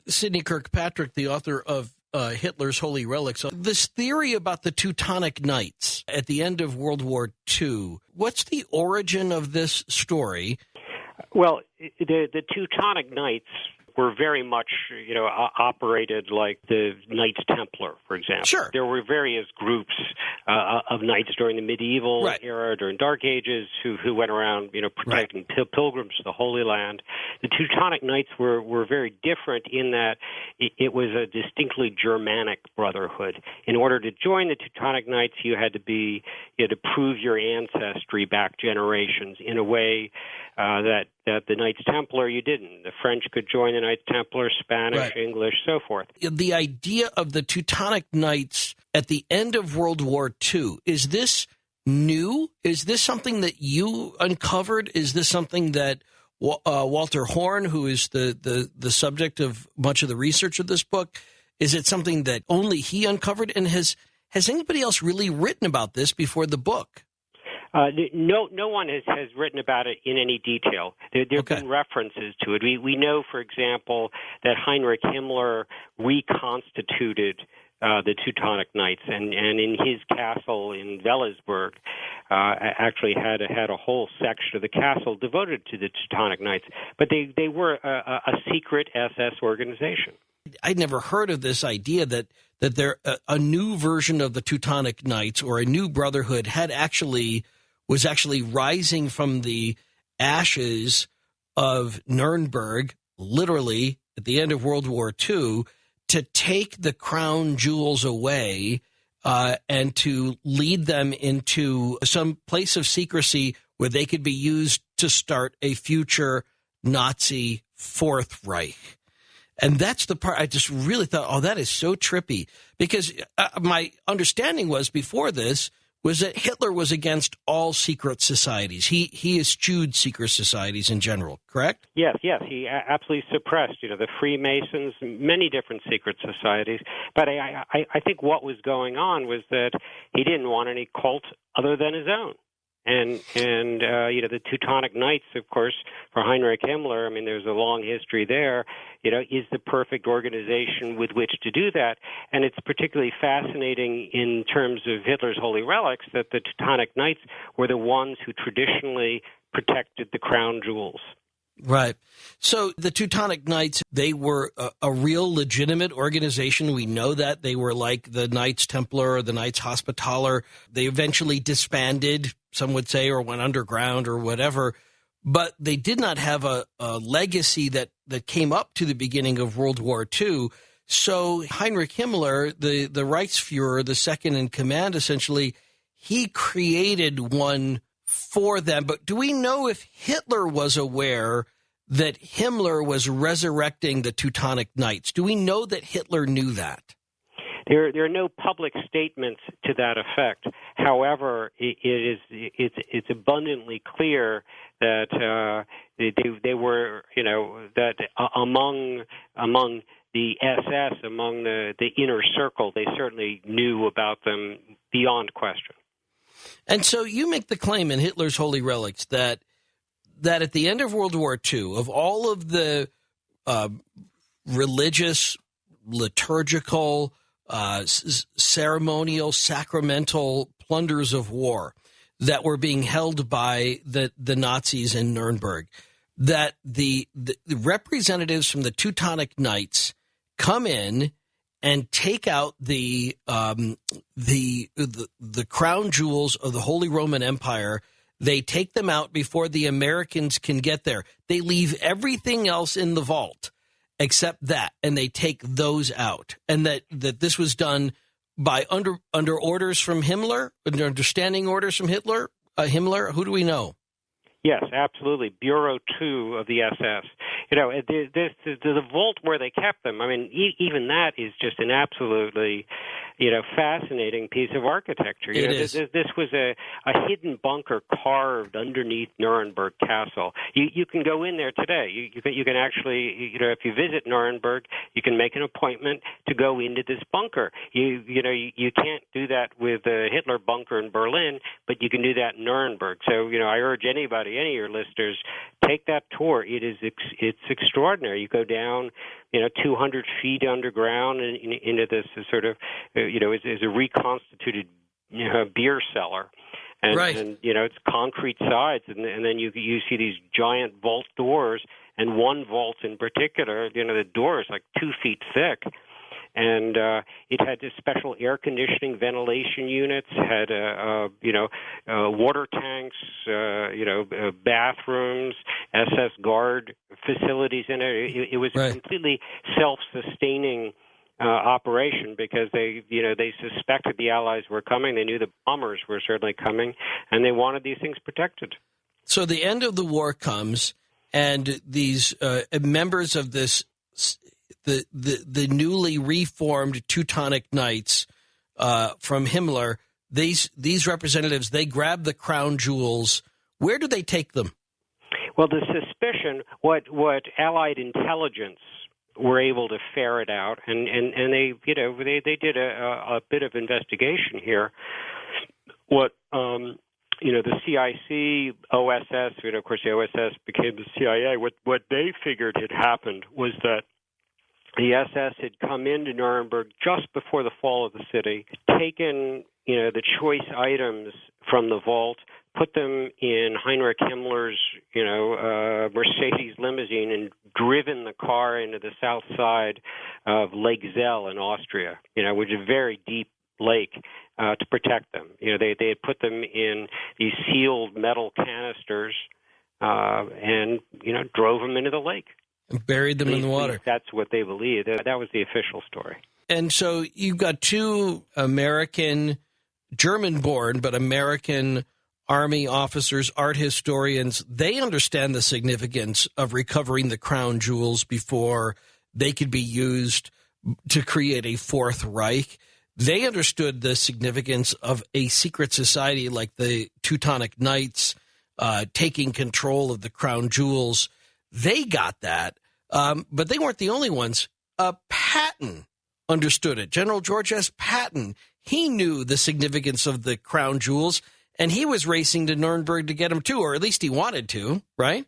Sidney Kirkpatrick, the author of Hitler's Holy Relics. This theory about the Teutonic Knights at the end of World War II, what's the origin of this story? Well, the Teutonic Knights were very much, operated like the Knights Templar, for example. Sure. There were various groups of knights during the medieval era, during Dark Ages, who went around, protecting pilgrims to the Holy Land. The Teutonic Knights were very different in that it was a distinctly Germanic brotherhood. In order to join the Teutonic Knights, you had to prove your ancestry back generations in a way that the Knights Templar, you didn't. The French could join the Knights Templar, Spanish, English, so forth. The idea of the Teutonic Knights at the end of World War II, is this new? Is this something that you uncovered? Is this something that Walter Horn, who is the subject of much of the research of this book, is it something that only he uncovered? And has anybody else really written about this before the book? No one has written about it in any detail. There have been references to it. We know, for example, that Heinrich Himmler reconstituted the Teutonic Knights, and in his castle in Wellesburg, actually had a whole section of the castle devoted to the Teutonic Knights. But they were a secret SS organization. I'd never heard of this idea that there a new version of the Teutonic Knights or a new brotherhood was actually rising from the ashes of Nuremberg, literally at the end of World War II, to take the crown jewels away and to lead them into some place of secrecy where they could be used to start a future Nazi Fourth Reich. And that's the part I just really thought, that is so trippy, because my understanding was before this was that Hitler was against all secret societies. He eschewed secret societies in general, correct? Yes. He absolutely suppressed, the Freemasons, many different secret societies. But I think what was going on was that he didn't want any cult other than his own. And the Teutonic Knights, of course, for Heinrich Himmler, there's a long history there, is the perfect organization with which to do that. And it's particularly fascinating in terms of Hitler's Holy Relics that the Teutonic Knights were the ones who traditionally protected the crown jewels. Right. So the Teutonic Knights, they were a real legitimate organization. We know that. They were like the Knights Templar or the Knights Hospitaller. They eventually disbanded, some would say, or went underground or whatever. But they did not have a legacy that came up to the beginning of World War II. So Heinrich Himmler, the Reichsfuhrer, the second in command, essentially, he created one for them. But do we know if Hitler was aware that Himmler was resurrecting the Teutonic Knights? Do we know that Hitler knew that? There are no public statements to that effect. However, it's abundantly clear that they were, that among the SS, among the inner circle, they certainly knew about them beyond question. And so you make the claim in Hitler's Holy Relics that at the end of World War II, of all of the religious, liturgical, ceremonial, sacramental plunders of war that were being held by the Nazis in Nuremberg, that the representatives from the Teutonic Knights come in and take out the crown jewels of the Holy Roman Empire. They take them out before the Americans can get there. They leave everything else in the vault except that, and they take those out. And that this was done by under orders from Himmler, under standing orders from Hitler. Himmler, who do we know? Yes, absolutely. Bureau 2 of the SS. The vault where they kept them, even that is just an absolutely, fascinating piece of architecture. It is. This was a hidden bunker carved underneath Nuremberg Castle. You can go in there today. You can actually, if you visit Nuremberg, you can make an appointment to go into this bunker. You can't do that with the Hitler bunker in Berlin, but you can do that in Nuremberg. So, I urge anybody, any of your listeners, take that tour. It's it's extraordinary. You go down, 200 feet underground and into this sort of, is a reconstituted beer cellar. And, right. and it's concrete sides, and then you see these giant vault doors, and one vault in particular, the door is like 2 feet thick. And it had this special air conditioning ventilation units, had water tanks, bathrooms, SS guard facilities in it. It was right. a completely self-sustaining operation because they suspected the Allies were coming. They knew the bombers were certainly coming, and they wanted these things protected. So the end of the war comes, and these members of this. The newly reformed Teutonic Knights from Himmler, these representatives, they grab the crown jewels. Where do they take them? Well, the suspicion, what Allied intelligence were able to ferret out, and they did a bit of investigation here. What the CIC, OSS, of course the OSS became the CIA. What they figured had happened was that the SS had come into Nuremberg just before the fall of the city, taken, the choice items from the vault, put them in Heinrich Himmler's, Mercedes limousine, and driven the car into the south side of Lake Zell in Austria, which is a very deep lake, to protect them. They had put them in these sealed metal canisters, and drove them into the lake. And buried them in the water. That's what they believed. That was the official story. And so you've got two German-born, but American Army officers, art historians. They understand the significance of recovering the crown jewels before they could be used to create a Fourth Reich. They understood the significance of a secret society like the Teutonic Knights taking control of the crown jewels. They got that, but they weren't the only ones. Patton understood it. General George S. Patton, he knew the significance of the crown jewels, and he was racing to Nuremberg to get them too, or at least he wanted to, right?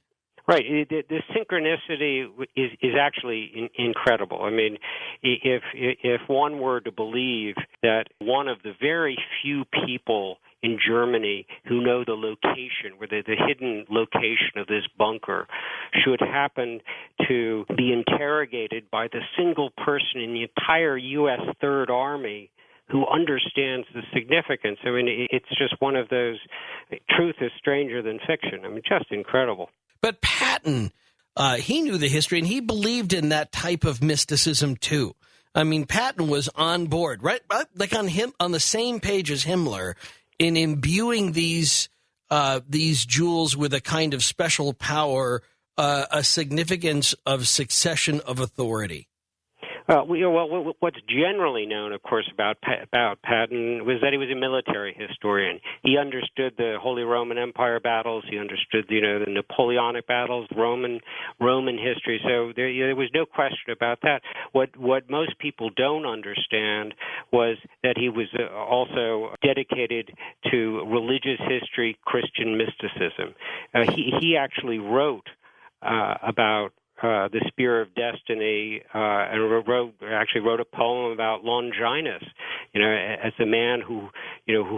Right. The synchronicity is actually incredible. I mean, if one were to believe that one of the very few people in Germany who know the location, where the hidden location of this bunker, should happen to be interrogated by the single person in the entire U.S. Third Army who understands the significance. I mean, it's just one of those, truth is stranger than fiction. I mean, just incredible. But Patton, he knew the history, and he believed in that type of mysticism too. I mean, Patton was on board, right? Like on the same page as Himmler, in imbuing these jewels with a kind of special power, a significance of succession of authority. What's generally known, of course, about Patton was that he was a military historian. He understood the Holy Roman Empire battles. He understood, the Napoleonic battles, Roman history. So there was no question about that. What most people don't understand was that he was also dedicated to religious history, Christian mysticism. He actually wrote about the Spear of Destiny, and wrote a poem about Longinus, as a man who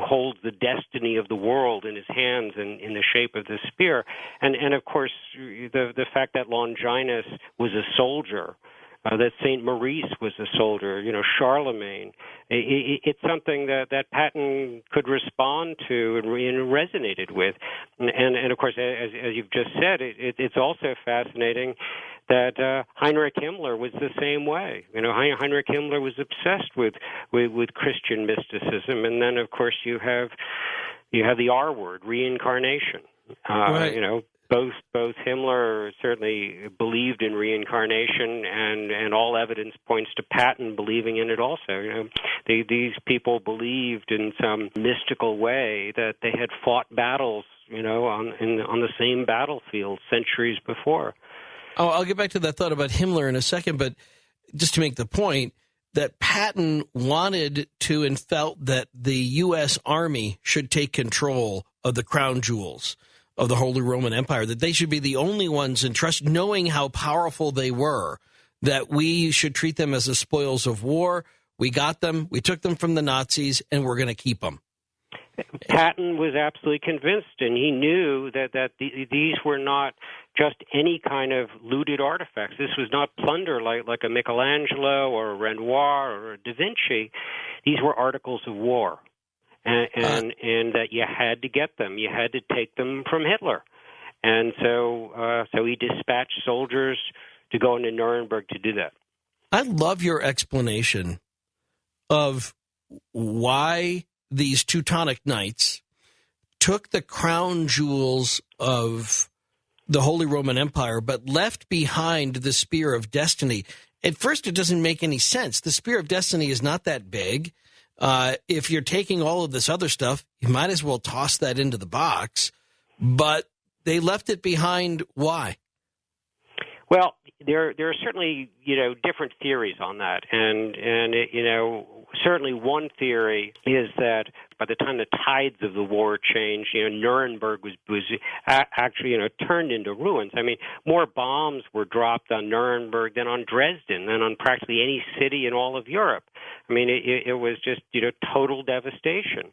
holds the destiny of the world in his hands and in the shape of the spear. And of course, the fact that Longinus was a soldier, that St. Maurice was a soldier, Charlemagne. It's something that Patton could respond to and resonated with. And of course, as you've just said, it's also fascinating that Heinrich Himmler was the same way. Heinrich Himmler was obsessed with Christian mysticism. And then, of course, you have the R word, reincarnation. Right. Both Himmler certainly believed in reincarnation, and all evidence points to Patton believing in it also. These people believed in some mystical way that they had fought battles, on the same battlefield centuries before. Oh, I'll get back to that thought about Himmler in a second, but just to make the point that Patton wanted to and felt that the U.S. Army should take control of the crown jewels. of the Holy Roman Empire, that they should be the only ones entrusted, knowing how powerful they were, that we should treat them as the spoils of war. We got them, we took them from the Nazis, and we're going to keep them. Patton was absolutely convinced, and he knew that these were not just any kind of looted artifacts. This was not plunder like a Michelangelo or a Renoir or a Da Vinci. These were articles of war, and that you had to get them. You had to take them from Hitler. And so he dispatched soldiers to go into Nuremberg to do that. I love your explanation of why these Teutonic Knights took the crown jewels of the Holy Roman Empire, but left behind the Spear of Destiny. At first, it doesn't make any sense. The Spear of Destiny is not that big. If you're taking all of this other stuff, you might as well toss that into the box. But they left it behind. Why? Well, there are certainly, different theories on that. And certainly one theory is that by the time the tides of the war changed, Nuremberg was actually, turned into ruins. I mean, more bombs were dropped on Nuremberg than on Dresden, than on practically any city in all of Europe. I mean, it was just, total devastation.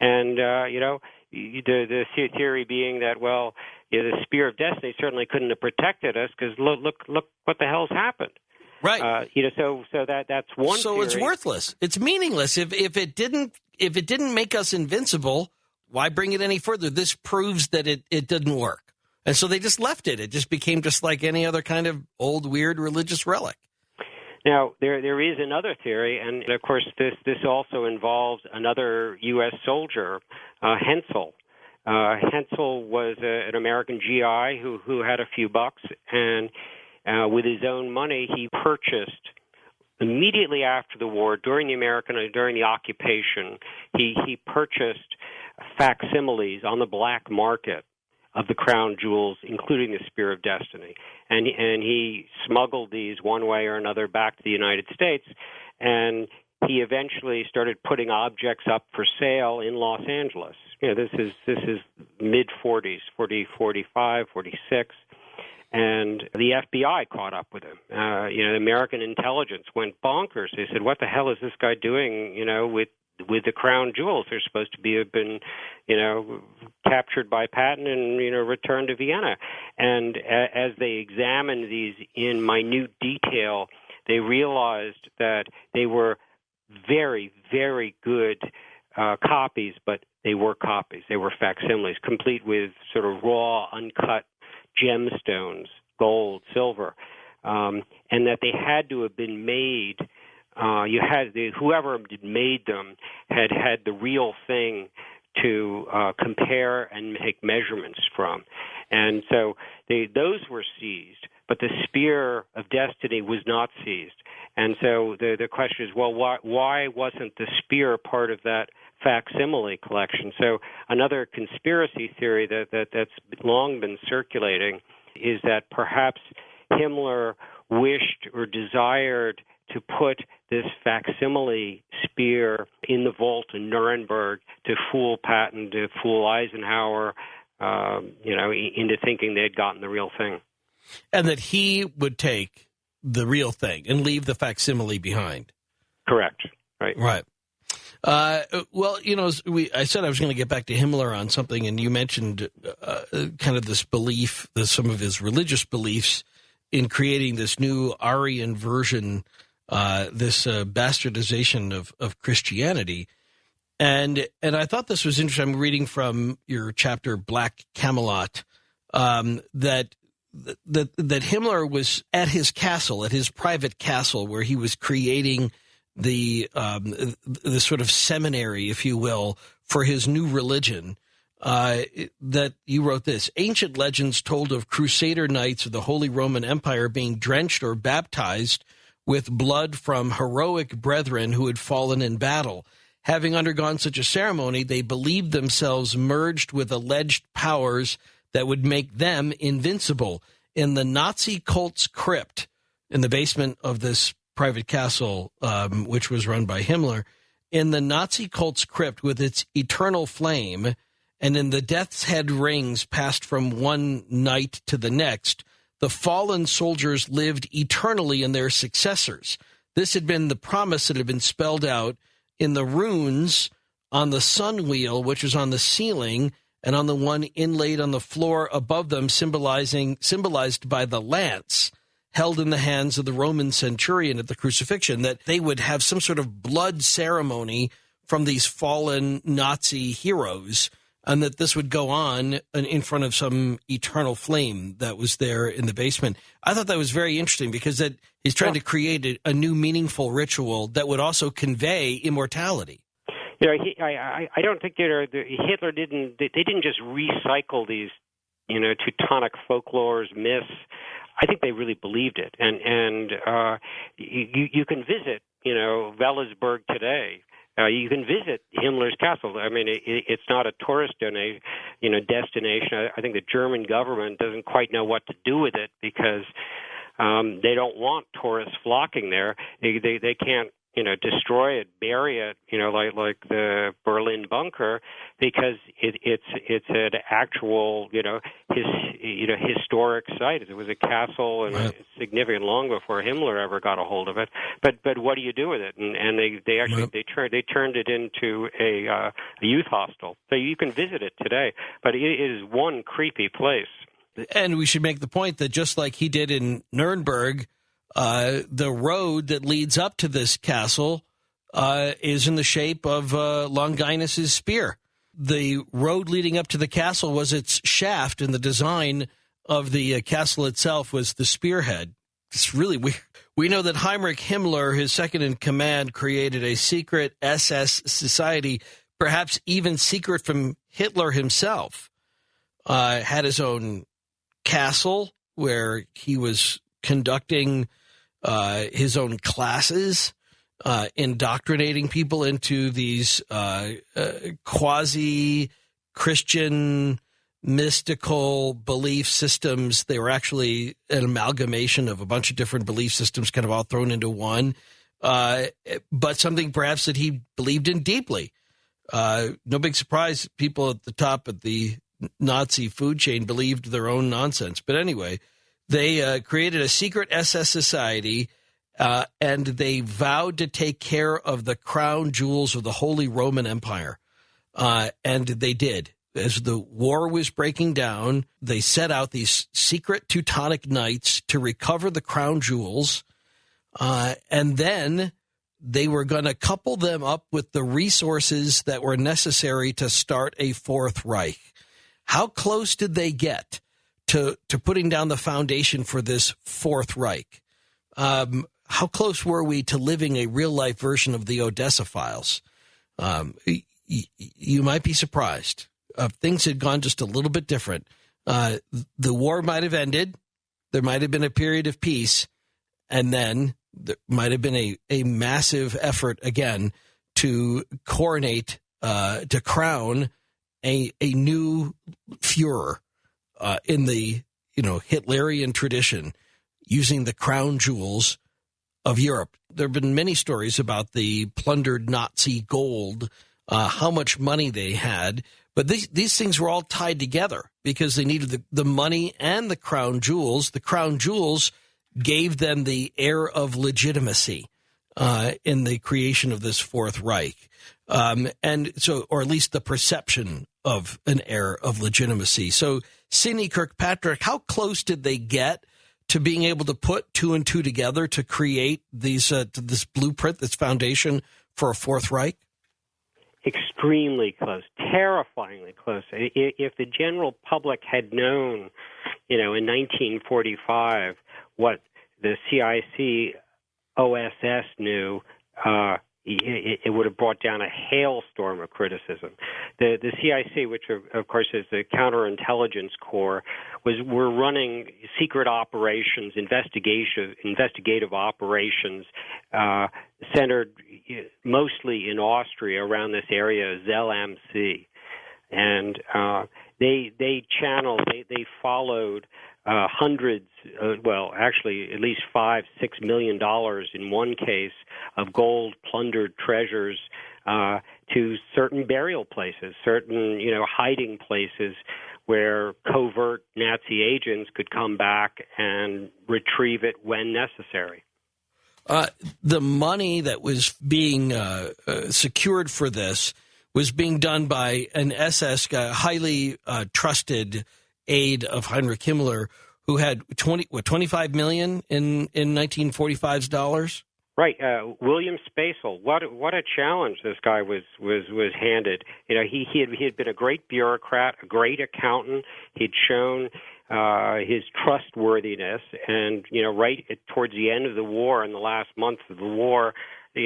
And, the theory being that, well, the Spear of Destiny certainly couldn't have protected us because look what the hell's happened. Right. So that's one. So theory. It's worthless. It's meaningless. If it didn't make us invincible, why bring it any further? This proves that it didn't work. And so they just left it. It just became just like any other kind of old, weird religious relic. Now, there is another theory, and of course this also involves another U.S. soldier, Hensel. Hensel was an American GI who had a few bucks, and with his own money, he purchased immediately after the war, during the occupation, he purchased facsimiles on the black market of the crown jewels, including the Spear of Destiny, and he smuggled these one way or another back to the United States, and he eventually started putting objects up for sale in Los Angeles. This is mid-40s, 45, 46. And the FBI caught up with him. The American intelligence went bonkers. They said, "What the hell is this guy doing? With the crown jewels? They're supposed to have been, captured by Patton and returned to Vienna." And as they examined these in minute detail, they realized that they were very, very good copies, but they were copies. They were facsimiles, complete with sort of raw, uncut gemstones, gold, silver, and that they had to have been made. Whoever made them had the real thing to compare and make measurements from, and so those were seized. But the Spear of Destiny was not seized, and so the question is, well, why wasn't the spear part of that facsimile collection? So another conspiracy theory that's long been circulating is that perhaps Himmler wished or desired to put this facsimile spear in the vault in Nuremberg to fool Patton, to fool Eisenhower, into thinking they'd gotten the real thing. And that he would take the real thing and leave the facsimile behind. Correct. Right. Right. Well, I said I was going to get back to Himmler on something, and you mentioned kind of this belief, some of his religious beliefs in creating this new Aryan version, this bastardization of Christianity. And I thought this was interesting. I'm reading from your chapter, Black Camelot, that Himmler was at his castle, at his private castle, where he was creating the sort of seminary, if you will, for his new religion, that you wrote this: ancient legends told of Crusader knights of the Holy Roman Empire being drenched or baptized with blood from heroic brethren who had fallen in battle. Having undergone such a ceremony, they believed themselves merged with alleged powers that would make them invincible. In the Nazi cult's crypt, in the basement of this private castle, which was run by Himmler, in the Nazi cult's crypt with its eternal flame, and in the death's head rings passed from one night to the next, the fallen soldiers lived eternally in their successors. This had been the promise that had been spelled out in the runes on the sun wheel, which was on the ceiling, and on the one inlaid on the floor above them, symbolized by the lance held in the hands of the Roman centurion at the crucifixion, that they would have some sort of blood ceremony from these fallen Nazi heroes, and that this would go on in front of some eternal flame that was there in the basement. I thought that was very interesting, because that he's trying to create a new meaningful ritual that would also convey immortality. I don't think Hitler didn't just recycle these, Teutonic folklores, myths. I think they really believed it, and you can visit, Wellersberg today. You can visit Himmler's castle. I mean, it's not a tourist destination. I think the German government doesn't quite know what to do with it, because they don't want tourists flocking there. They can't, destroy it, bury it, like the Berlin bunker, because it's an actual, historic site. It was a castle, and it's significant long before Himmler ever got a hold of it. But what do you do with it? And they actually they turned it into a youth hostel. So you can visit it today, but it is one creepy place. And we should make the point that just like he did in Nuremberg, the road that leads up to this castle is in the shape of Longinus's spear. The road leading up to the castle was its shaft, and the design of the castle itself was the spearhead. It's really weird. We know that Heinrich Himmler, his second in command, created a secret SS society, perhaps even secret from Hitler himself. Had his own castle where he was conducting his own classes, indoctrinating people into these quasi-Christian mystical belief systems. They were actually an amalgamation of a bunch of different belief systems kind of all thrown into one, but something perhaps that he believed in deeply. No big surprise people at the top of the Nazi food chain believed their own nonsense. But anyway, they created a secret SS society, and they vowed to take care of the crown jewels of the Holy Roman Empire. And they did. As the war was breaking down, they set out these secret Teutonic knights to recover the crown jewels, and then they were going to couple them up with the resources that were necessary to start a Fourth Reich. How close did they get to putting down the foundation for this Fourth Reich? How close were we to living a real-life version of the Odessa Files? You might be surprised. Things had gone just a little bit different. The war might have ended. There might have been a period of peace, and then there might have been a massive effort again to coronate, to crown a new Führer in the Hitlerian tradition, using the crown jewels of Europe. There have been many stories about the plundered Nazi gold, how much money they had, but these things were all tied together because they needed the money and the crown jewels. The crown jewels gave them the air of legitimacy in the creation of this Fourth Reich. And so, or at least the perception of an air of legitimacy. So, Sidney Kirkpatrick, how close did they get to being able to put two and two together to create these this blueprint, this foundation for a Fourth Reich? Extremely close, terrifyingly close. If the general public had known, in 1945, what the CIC OSS knew, it would have brought down a hailstorm of criticism. The CIC, which of course is the counterintelligence corps, were running secret operations, investigative operations, centered mostly in Austria around this area, Zell am See, and they followed hundreds, actually at least $5-6 million in one case of gold plundered treasures to certain burial places, certain, hiding places where covert Nazi agents could come back and retrieve it when necessary. The money that was being secured for this was being done by an SS guy, highly trusted aide of Heinrich Himmler, who had 25 million in 1945's dollars. Right, William Spacel. What a challenge this guy was handed. He had been a great bureaucrat, a great accountant. He'd shown his trustworthiness, and towards the end of the war, in the last month of the war, they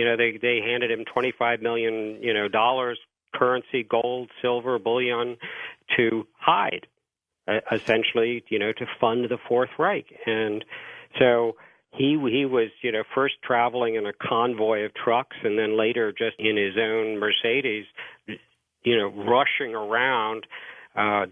handed him $25 million dollars, currency, gold, silver, bullion, to hide, essentially, to fund the Fourth Reich, and so. He was, first traveling in a convoy of trucks, and then later just in his own Mercedes, rushing around,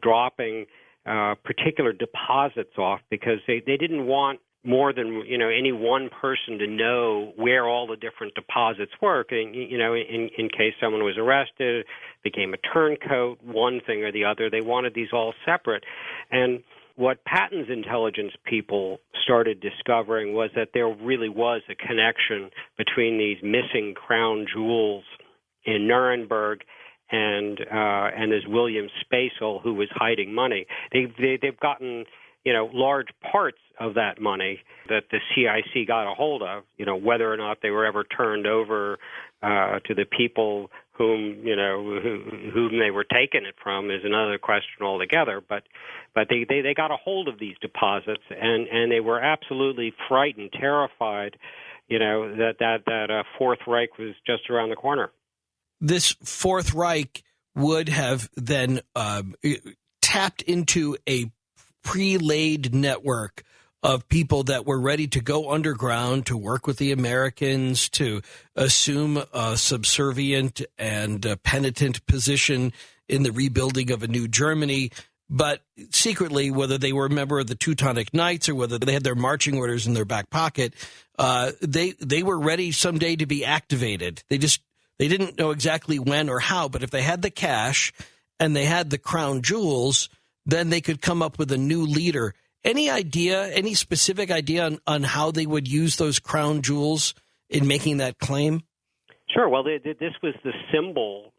dropping particular deposits off because they didn't want more than any one person to know where all the different deposits work. And in case someone was arrested, became a turncoat, one thing or the other. They wanted these all separate, and what Patton's intelligence people started discovering was that there really was a connection between these missing crown jewels in Nuremberg and this William Spacel who was hiding money. They've gotten large parts of that money that the CIC got a hold of. Whether or not they were ever turned over to the people whom they were taking it from is another question altogether. But they got a hold of these deposits, and they were absolutely frightened, terrified, that Fourth Reich was just around the corner. This Fourth Reich would have then tapped into a pre-laid network of people that were ready to go underground to work with the Americans, to assume a subservient and penitent position in the rebuilding of a new Germany. But secretly, whether they were a member of the Teutonic Knights or whether they had their marching orders in their back pocket, they were ready someday to be activated. They didn't know exactly when or how, but if they had the cash and they had the crown jewels, then they could come up with a new leader. Any specific idea on how they would use those crown jewels in making that claim? Sure. Well, this was the symbol,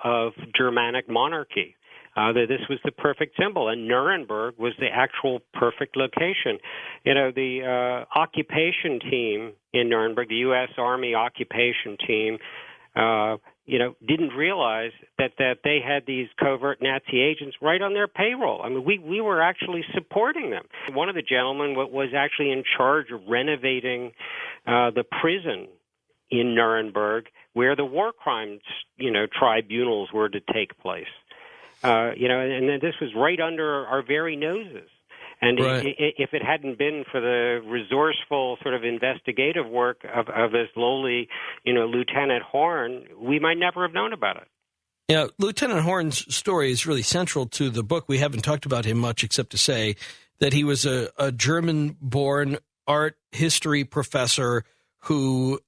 of Germanic monarchy. This was the perfect symbol, and Nuremberg was the actual perfect location. The occupation team in Nuremberg, the U.S. Army occupation team, didn't realize that they had these covert Nazi agents right on their payroll. I mean, we were actually supporting them. One of the gentlemen was actually in charge of renovating the prison in Nuremberg where the war crimes, tribunals were to take place. And then this was right under our very noses. And right. If it hadn't been for the resourceful sort of investigative work of this lowly, Lieutenant Horn, we might never have known about it. Yeah, Lieutenant Horn's story is really central to the book. We haven't talked about him much except to say that he was a German-born art history professor who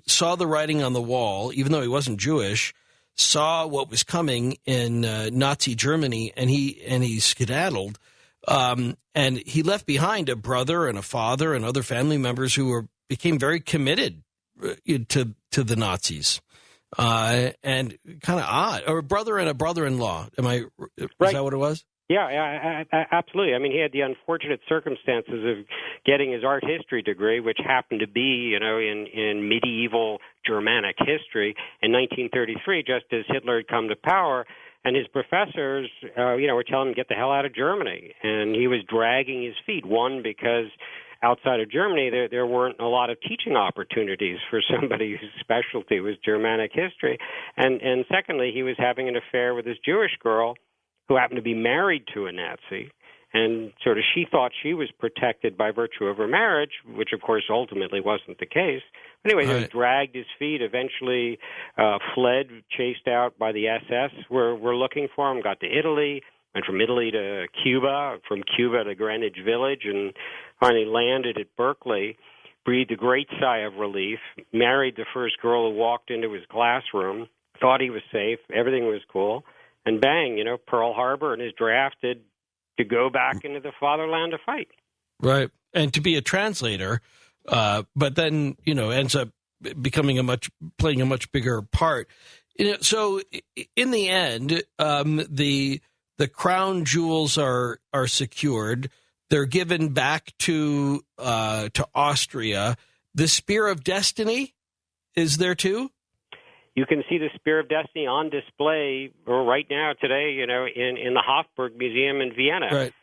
saw the writing on the wall, even though he wasn't Jewish, saw what was coming in Nazi Germany, and he skedaddled. And he left behind a brother and a father and other family members who became very committed to the Nazis. And kind of odd, or a brother and a brother-in-law. Is right. that what it was? Yeah, absolutely. I mean, he had the unfortunate circumstances of getting his art history degree, which happened to be, in medieval Germanic history in 1933, just as Hitler had come to power. And his professors, were telling him to get the hell out of Germany. And he was dragging his feet, one, because outside of Germany, there weren't a lot of teaching opportunities for somebody whose specialty was Germanic history. And secondly, he was having an affair with this Jewish girl who happened to be married to a Nazi. And sort of she thought she was protected by virtue of her marriage, which, of course, ultimately wasn't the case. Anyway, right. He dragged his feet, eventually fled, chased out by the SS. We're looking for him, got to Italy, went from Italy to Cuba, from Cuba to Greenwich Village, and finally landed at Berkeley, breathed a great sigh of relief, married the first girl who walked into his classroom, thought he was safe, everything was cool, and bang, Pearl Harbor and is drafted to go back into the fatherland to fight. Right, and to be a translator, but then ends up playing a much bigger part. So in the end, the crown jewels are secured. They're given back to Austria. The Spear of Destiny is there too. You can see the Spear of Destiny on display right now today, in the Hofburg Museum in Vienna. Right.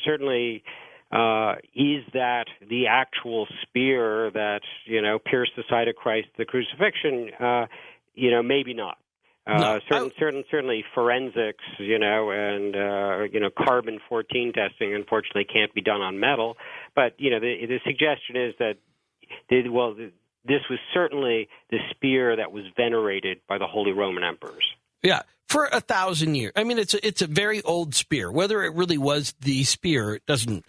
Certainly, is that the actual spear that, pierced the side of Christ, the crucifixion? Maybe not. No, certainly forensics, and carbon-14 testing, unfortunately, can't be done on metal. But, the suggestion is that, this was certainly the spear that was venerated by the Holy Roman emperors. Yeah, for 1,000 years. I mean, it's a very old spear. Whether it really was the spear, it doesn't.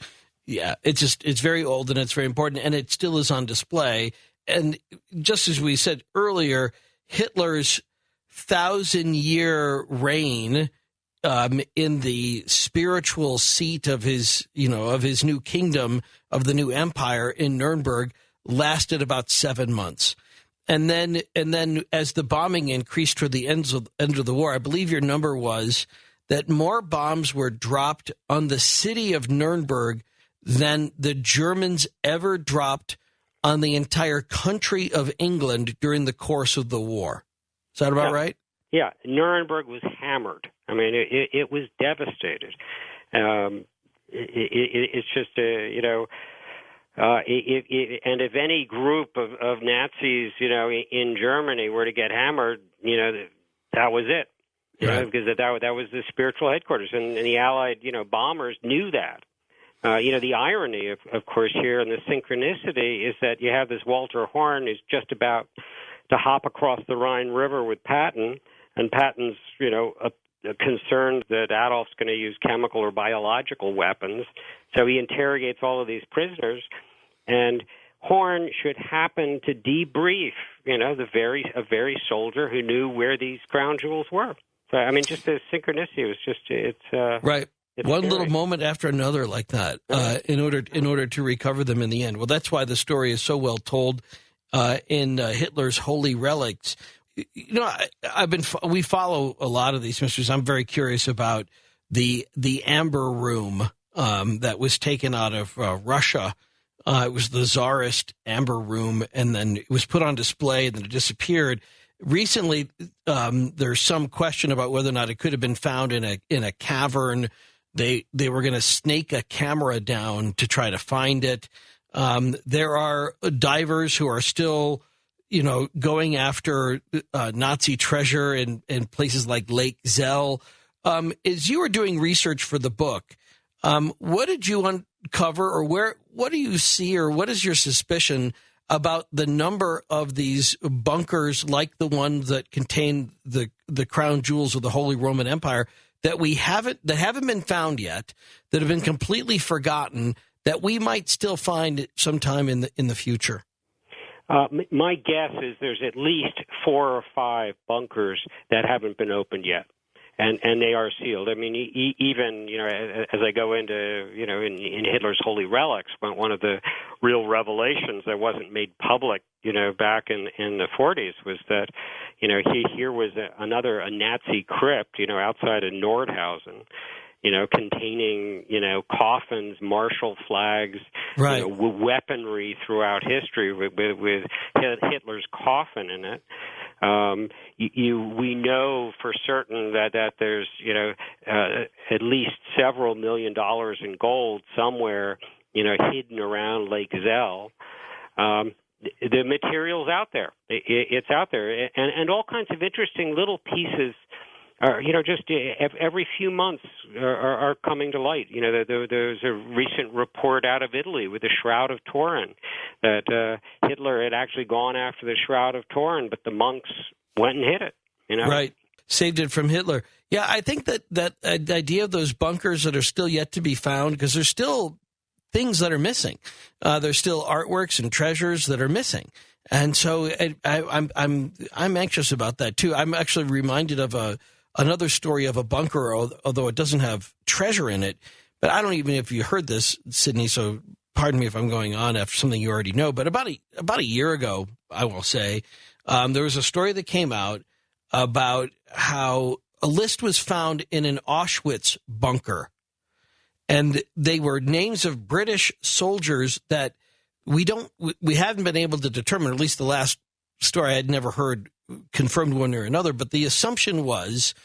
Yeah, it's very old and it's very important, and it still is on display. And just as we said earlier, Hitler's 1,000-year reign in the spiritual seat of his new kingdom, of the new empire in Nuremberg, lasted about 7 months. And then as the bombing increased toward the end of the war, I believe your number was that more bombs were dropped on the city of Nuremberg than the Germans ever dropped on the entire country of England during the course of the war. Is that about right? Yeah, Nuremberg was hammered. I mean, it was devastated. It's just if any group of Nazis, in Germany were to get hammered, that was it. Because that was the spiritual headquarters, and the Allied, bombers knew that. The irony, of course, here and the synchronicity is that you have this Walter Horn who's just about to hop across the Rhine River with Patton, and Patton's, concerned that Adolf's going to use chemical or biological weapons, so he interrogates all of these prisoners, and Horn should happen to debrief, a very soldier who knew where these crown jewels were. So, I mean, just the synchronicity was right. It's one scary. Little moment after another like that, in order to recover them in the end. Well, that's why the story is so well told in Hitler's Holy Relics. We follow a lot of these mysteries. I'm very curious about the Amber Room that was taken out of Russia. It was the Tsarist Amber Room, and then it was put on display, and then it disappeared. Recently, there's some question about whether or not it could have been found in a cavern. They were going to snake a camera down to try to find it. There are divers who are still, going after Nazi treasure in places like Lake Zell. As you were doing research for the book, what did you uncover, or what do you see, or what is your suspicion about the number of these bunkers, like the ones that contain the crown jewels of the Holy Roman Empire, that haven't been found yet, that have been completely forgotten, that we might still find sometime in the future? My guess is there's at least 4 or 5 bunkers that haven't been opened yet, and they are sealed. I mean, even as I go into in Hitler's Holy Relics, one of the real revelations that wasn't made public back in the 40s was that here was a Nazi crypt outside of Nordhausen, containing, coffins, Marshall flags, right. Weaponry throughout history with Hitler's coffin in it. We know for certain that there's, at least several $1 million in gold somewhere, hidden around Lake Zell. The material's out there. It's out there. And all kinds of interesting little pieces are, just every few months are coming to light. There's a recent report out of Italy with the Shroud of Turin that Hitler had actually gone after the Shroud of Turin, but the monks went and hid it. Right. Saved it from Hitler. Yeah, I think that idea of those bunkers that are still yet to be found, because there's still things that are missing. There's still artworks and treasures that are missing. And so I'm anxious about that too. I'm actually reminded of another story of a bunker, although it doesn't have treasure in it. But I don't even know if you heard this, Sidney. So pardon me if I'm going on after something you already know. But about a year ago, I will say, there was a story that came out about how a list was found in an Auschwitz bunker, and they were names of British soldiers that we haven't been able to determine, at least the last story I had never heard confirmed one or another, but the assumption was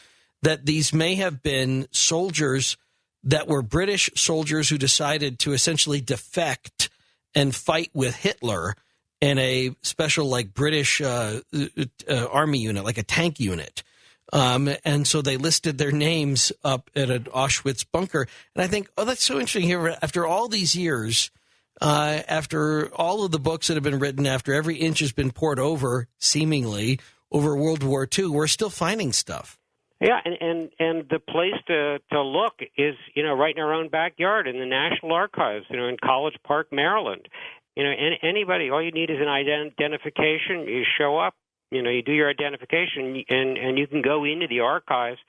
that these may have been soldiers that were British soldiers who decided to essentially defect and fight with Hitler in a special, like, British army unit, like a tank unit. And so they listed their names up at an Auschwitz bunker. And I think, oh, that's so interesting here. After all these years, after all of the books that have been written, after every inch has been poured over, seemingly, over World War II, we're still finding stuff. Yeah, and the place to look is, right in our own backyard in the National Archives, in College Park, Maryland. And anybody, all you need is an identification. You show up, you do your identification, and you can go into the archives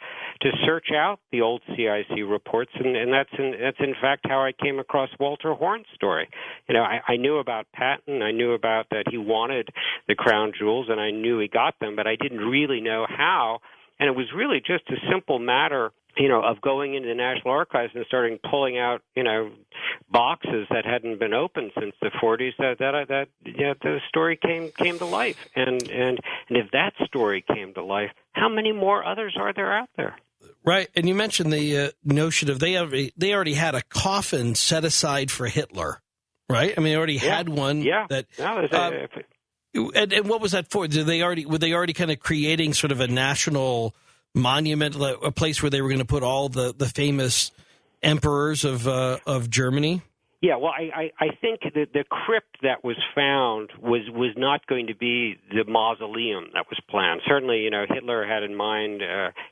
to search out the old CIC reports, and that's in fact how I came across Walter Horn's story. I knew about Patton, I knew about that he wanted the crown jewels, and I knew he got them, but I didn't really know how. And it was really just a simple matter, of going into the National Archives and starting pulling out, boxes that hadn't been opened since the 40s. That the story came to life. And if that story came to life, how many more others are there out there? Right, and you mentioned the notion of they already had a coffin set aside for Hitler, right? I mean, they already had one. Yeah. And what was that for? Were they already kind of creating sort of a national monument, a place where they were going to put all the famous emperors of Germany? Yeah, well, I think that the crypt that was found was not going to be the mausoleum that was planned. Certainly, Hitler had in mind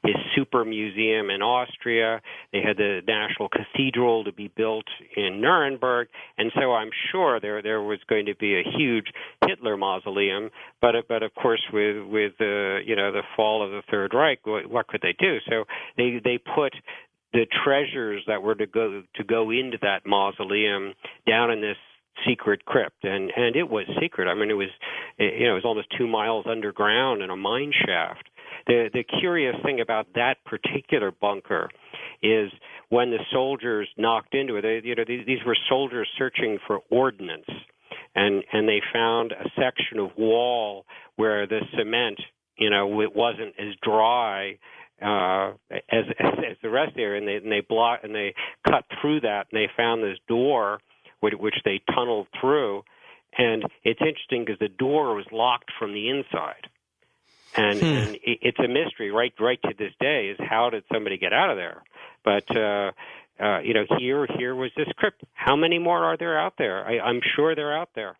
his super museum in Austria. They had the National Cathedral to be built in Nuremberg, and so I'm sure there was going to be a huge Hitler mausoleum. But of course, with the fall of the Third Reich, what could they do? So they put the treasures that were to go into that mausoleum down in this secret crypt, and it was secret. I mean, it was almost 2 miles underground in a mine shaft. The curious thing about that particular bunker is when the soldiers knocked into it, these were soldiers searching for ordnance, and they found a section of wall where the cement, it wasn't as dry as the rest of the area, and they cut through that, and they found this door which they tunneled through. And it's interesting because the door was locked from the inside, and it's a mystery right to this day is how did somebody get out of there? But here was this crypt. How many more are there out there? I'm sure they're out there.